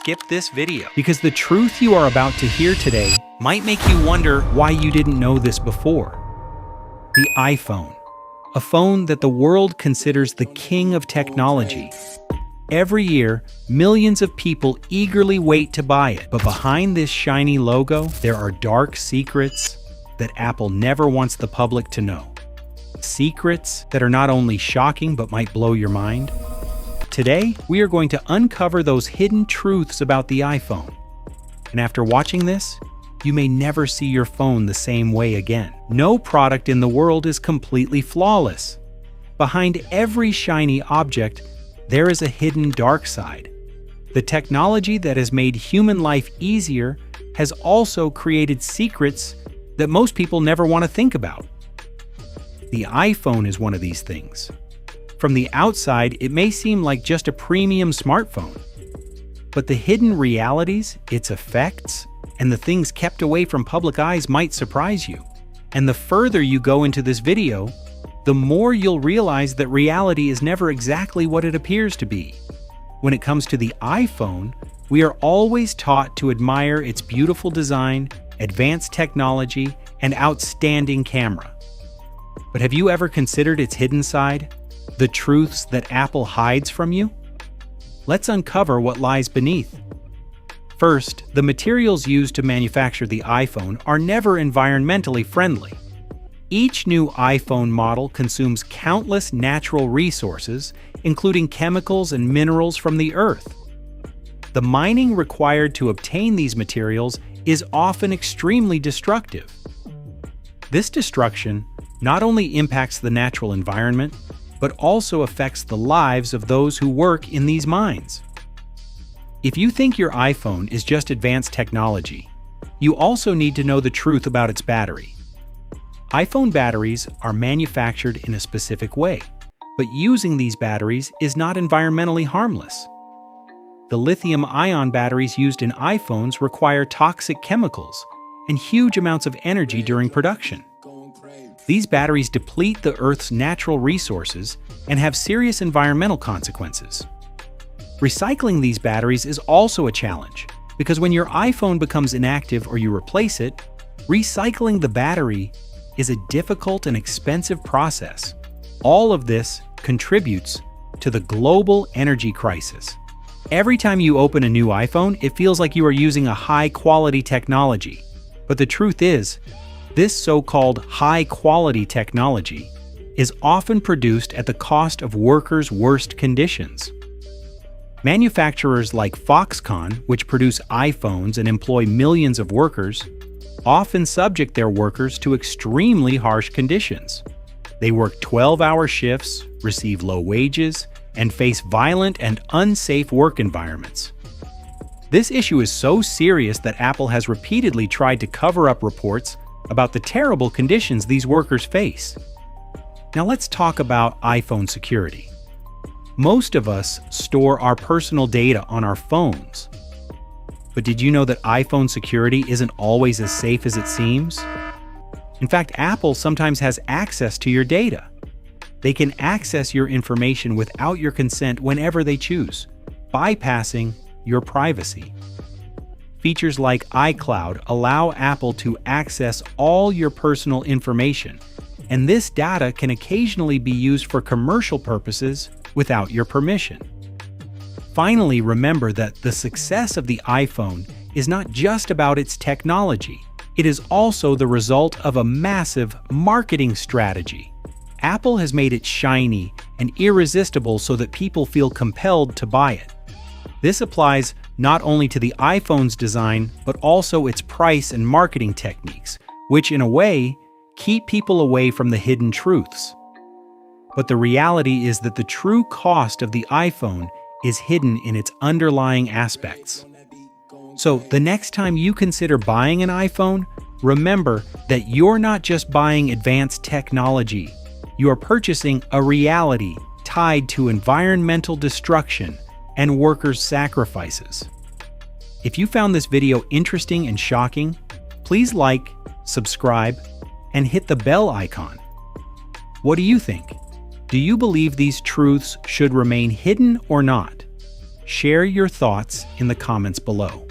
skip this video, because the truth you are about to hear today might make you wonder why you didn't know this before. The iPhone, a phone that the world considers the king of technology. Every year, millions of people eagerly wait to buy it, but behind this shiny logo, there are dark secrets that Apple never wants the public to know. Secrets that are not only shocking but might blow your mind. Today, we are going to uncover those hidden truths about the iPhone. And after watching this, you may never see your phone the same way again. No product in the world is completely flawless. Behind every shiny object, there is a hidden dark side. The technology that has made human life easier has also created secrets that most people never want to think about. The iPhone is one of these things. From the outside, it may seem like just a premium smartphone. But the hidden realities, its effects, and the things kept away from public eyes might surprise you. And the further you go into this video, the more you'll realize that reality is never exactly what it appears to be. When it comes to the iPhone, we are always taught to admire its beautiful design, advanced technology, and outstanding camera. But have you ever considered its hidden side? The truths that Apple hides from you? Let's uncover what lies beneath. First, the materials used to manufacture the iPhone are never environmentally friendly. Each new iPhone model consumes countless natural resources, including chemicals and minerals from the earth. The mining required to obtain these materials is often extremely destructive. This destruction not only impacts the natural environment, but also affects the lives of those who work in these mines. If you think your iPhone is just advanced technology, you also need to know the truth about its battery. iPhone batteries are manufactured in a specific way, but using these batteries is not environmentally harmless. The lithium-ion batteries used in iPhones require toxic chemicals and huge amounts of energy during production. These batteries deplete the Earth's natural resources and have serious environmental consequences. Recycling these batteries is also a challenge, because when your iPhone becomes inactive or you replace it, recycling the battery is a difficult and expensive process. All of this contributes to the global energy crisis. Every time you open a new iPhone, it feels like you are using a high-quality technology. But the truth is, this so-called high-quality technology is often produced at the cost of workers' worst conditions. Manufacturers like Foxconn, which produce iPhones and employ millions of workers, often subject their workers to extremely harsh conditions. They work 12-hour shifts, receive low wages, and face violent and unsafe work environments. This issue is so serious that Apple has repeatedly tried to cover up reports about the terrible conditions these workers face. Now let's talk about iPhone security. Most of us store our personal data on our phones. But did you know that iPhone security isn't always as safe as it seems? In fact, Apple sometimes has access to your data. They can access your information without your consent whenever they choose, bypassing your privacy. Features like iCloud allow Apple to access all your personal information, and this data can occasionally be used for commercial purposes without your permission. Finally, remember that the success of the iPhone is not just about its technology. It is also the result of a massive marketing strategy. Apple has made it shiny and irresistible so that people feel compelled to buy it. This applies not only to the iPhone's design, but also its price and marketing techniques, which in a way keep people away from the hidden truths. But the reality is that the true cost of the iPhone is hidden in its underlying aspects. So the next time you consider buying an iPhone, remember that you're not just buying advanced technology. You are purchasing a reality tied to environmental destruction and workers' sacrifices. If you found this video interesting and shocking, please like, subscribe, and hit the bell icon. What do you think? Do you believe these truths should remain hidden or not? Share your thoughts in the comments below.